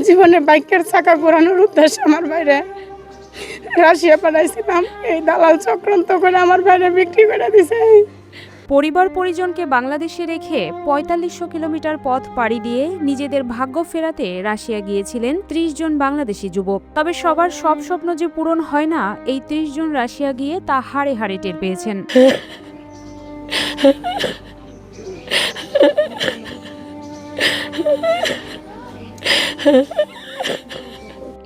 জীবনে বাইকের চাকা ঘোরানোর উদ্দেশ্যে আমার বাইরে রাশিয়া পাঠাইছিলাম। এই দালাল চক্রান্ত করে আমার বাইরে বিক্রি করে দিছে। পরিবার পরিজনকে বাংলাদেশে রেখে ৪৫০০ কিলোমিটার পথ পাড়ি দিয়ে নিজেদের ভাগ্য ফেরাতে রাশিয়া গিয়েছিলেন ৩০ জন বাংলাদেশি যুবক। তবে সবার সব স্বপ্ন যে পূরণ হয় না, এই ৩০ জন রাশিয়া গিয়ে তা হাড়ে হাড়ে টের পেয়েছেন।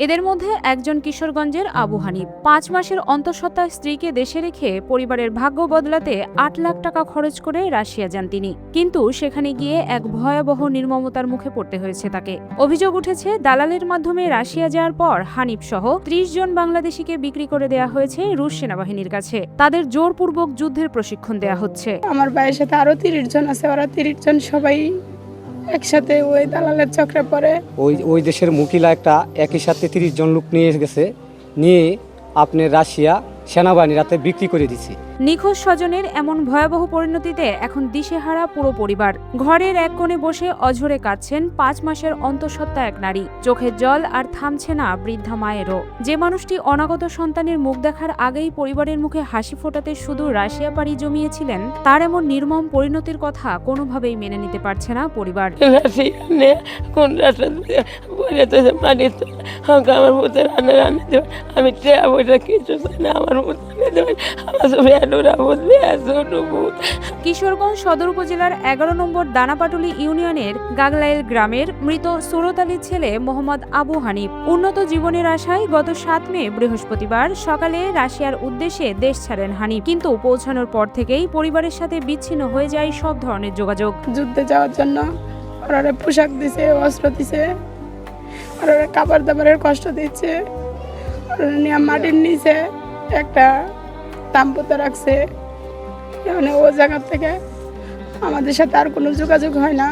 এদের মধ্যে একজন কিশোরগঞ্জের আবু হানিফ। ৫ মাসের অন্তঃসত্ত্বা স্ত্রীকে দেশে রেখে পরিবারের ভাগ্য বদলাতে ৮ লাখ টাকা খরচ করে রাশিয়া যান তিনি। কিন্তু সেখানে গিয়ে এক ভয়াবহ নির্মমতার মুখে পড়তে হয়েছে তাকে। অভিযোগ উঠেছে, দালালের মাধ্যমে রাশিয়া যাওয়ার পর হানিফ সহ ৩০ জন বাংলাদেশিকে বিক্রি করে দেয়া হয়েছে রুশ সেনাবাহিনীর কাছে। তাদের জোরপূর্বক যুদ্ধের প্রশিক্ষণ দেয়া হচ্ছে। আমার ভাইয়ের সাথে আরো ৩০ জন আছে, ওরা ৩০ জন সবাই একসাথে ওই দালালের চক্রে পড়ে। ওই দেশের মুকিলা একটা একই সাথে ৩০ জন লোক নিয়ে গেছে, নিয়ে আপনার রাশিয়া সেনাবাহিনীর হাতে বিক্রি করে দিছে। নিখোঁজ স্বজনের এমন ভয়াবহ পরিণতিতে এখন দিশেহারা পুরো পরিবার। ঘরের এক কোণে বসে অঝরে কাঁদছেন ৫ মাসের অন্তঃসত্ত্বা এক নারী। চোখের জল আর থামছে না বৃদ্ধা মায়েরও। যে মানুষটি অনাগত সন্তানের মুখ দেখার আগেই পরিবারের মুখে হাসি ফোটাতে শুধু রাশিয়া পাড়ি জমিয়েছিলেন, তার এমন নির্মম পরিণতির কথা কোনোভাবেই মেনে নিতে পারছে না পরিবার। কিশোরগঞ্জ সদর উপজেলার ১১ নম্বর দানাপাটুলি ইউনিয়নের গাগলাইল গ্রামের মৃত সুরত আলীর ছেলে মোহাম্মদ আবু হানিফ উন্নত জীবনের আশায় গত ৭ মে বৃহস্পতিবার সকালে রাশিয়ার উদ্দেশ্যে দেশ ছাড়েন হানিফ। কিন্তু পৌঁছানোর পর থেকেই পরিবারের সাথে বিচ্ছিন্ন হয়ে যায় সব ধরনের যোগাযোগ। যুদ্ধে যাওয়ার জন্য ওরা পোশাক দিছে, অস্ত্র দিছে, ওরা খাবার দাবারের কষ্ট দিচ্ছে, ওরা নিয়ে মাটির নিচে একটা তাম্পুতে রাখছে। মানে ও জায়গা থেকে আমাদের সাথে আর কোনো যোগাযোগ হয় না।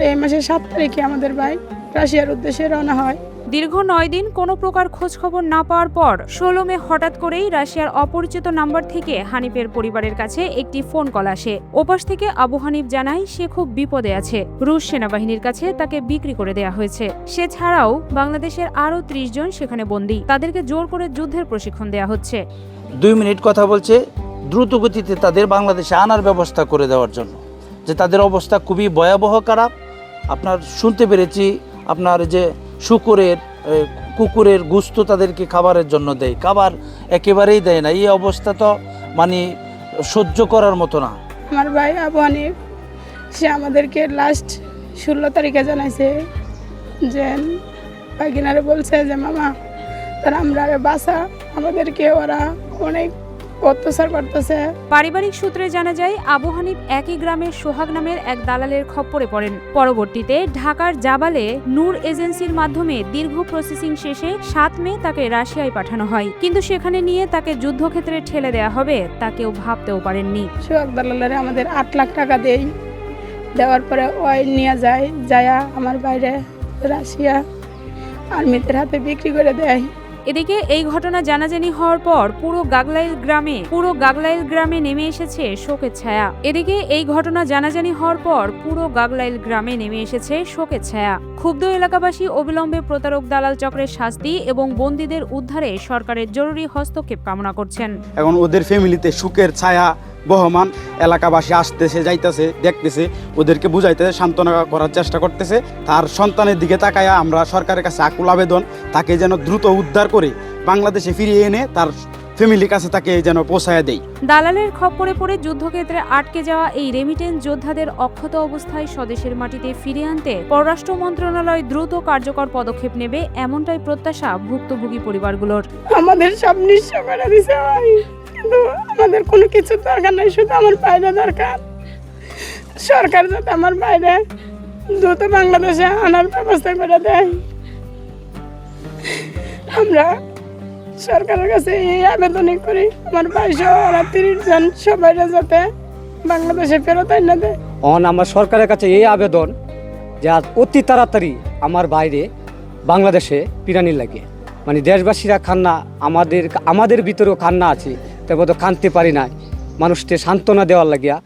এই মাসের ৭ তারিখে আমাদের ভাই রাশিয়ার উদ্দেশ্যে রওনা হয়। দীর্ঘ ৯ দিন কোনো প্রকার খোঁজ খবর না পাওয়ার পর ১৬ মে হঠাৎ করেই রাশিয়ার অপরিচিত নাম্বার থেকে হানিফের পরিবারের কাছে একটি ফোন কল আসে। ওপাশ থেকে আবু হানিফ জানায় সে খুব বিপদে আছে, রুশ সেনাবাহিনীর কাছে তাকে বিক্রি করে দেয়া হয়েছে। সে ছাড়াও বাংলাদেশের আরও ৩০ জন সেখানে বন্দী। তাদেরকে জোর করে যুদ্ধের প্রশিক্ষণ দেয়া হচ্ছে। ২ মিনিট কথা বলছে দ্রুত গতিতে তাদের বাংলাদেশে আনার ব্যবস্থা করে দেওয়ার জন্য, যে তাদের অবস্থা খুবই ভয়াবহ খারাপ। আপনার শুনতে পেরেছি আপনার যে কুকুরের গোশত তাদেরকে খাবারের জন্য দেয়, খাবার একেবারেই দেয় না। এই অবস্থা তো মানে সহ্য করার মতো না। আমার ভাই আবু হানিফ সে আমাদেরকে লাস্ট ১৬ তারিখে জানাইছে যে ভাগিনারে বলছে যে মামা তারা আমরা বাসা, আমাদেরকে ওরা অনেক অত্যাচার করতেছে। পারিবারিক সূত্রে জানা যায় আবু হানিফ একই গ্রামের সোহাগ নামের এক দালালের খপ্পরে পড়েন। পরবর্তীতে ঢাকার জাবালে নূর এজেন্সির মাধ্যমে দীর্ঘ প্রসেসিং শেষে ৭ মে তাকে রাশিয়ায় পাঠানো হয়। কিন্তু সেখানে নিয়ে তাকে যুদ্ধক্ষেত্রে ঠেলে দেয়া হবে তা কেউ ভাবতেও পারেননি। সোহাগ দালালের আমাদের ৮ লাখ টাকা দেয়, দেওয়ার পরে ওই নিয়ে যায় আমার বাইরে রাশিয়া আর্মিদের হাতে বিক্রি করে দেয়। এদিকে এই ঘটনা জানাজানি হওয়ার পর পুরো গাগলাইল গ্রামে নেমে এসেছে শোকের ছায়া। ক্ষুব্ধ এলাকাবাসী অবিলম্বে প্রতারক দালাল চক্রের শাস্তি এবং বন্দীদের উদ্ধারে সরকারের জরুরি হস্তক্ষেপ কামনা করছেন। এখন ওদের ফ্যামিলিতে সুখের ছায়া বহমান, এলাকাবাসী আসতেছে যাইতেছে দেখতেছে, ওদেরকে বুঝাইতেছে, সান্ত্বনা করার চেষ্টা করতেছে। তার সন্তানের দিকে তাকায়া আমরা সরকারের কাছে আকুল আবেদন, তাকে যেন দ্রুত উদ্ধার করে বাংলাদেশে ফিরিয়ে এনে তার ফ্যামিলির কাছে তাকে যেন পৌঁছায় দেয়। দালালের খপ্পরে পড়ে যুদ্ধক্ষেত্রে আটকে যাওয়া এই রেমিটেন্স যোদ্ধাদের অক্ষত অবস্থায় স্বদেশের মাটিতে ফিরিয়ে আনতে পররাষ্ট্র মন্ত্রণালয় দ্রুত কার্যকর পদক্ষেপ নেবে, এমনটাই প্রত্যাশা ভুক্তভোগী পরিবারগুলোর। আমাদের সব নিঃস্ব করে দিছে ভাই, কিন্তু আমাদের কোনো কিছু দরকার নাই, শুধু আমার বাইরে দরকার। সরকার যাতে আমার বাইরে দ্রুত বাংলাদেশে আনার ব্যবস্থা করে দেয়। আমরা সরকারের কাছে এই আবেদনই করি, আমার ভাই সহ ৩০ জন সবাই যাতে বাংলাদেশে ফেরত এনে দেয়। আমার সরকারের কাছে এই আবেদন যে অতি তাড়াতাড়ি আমার বাইরে বাংলাদেশে পিরানির লাগে, মানে দেশবাসীরা কান্না, আমাদের ভিতরেও কান্না আছে, তবে তো কাঁদতে পারি না। মানুষকে সান্ত্বনা দেওয়ার লাগিয়া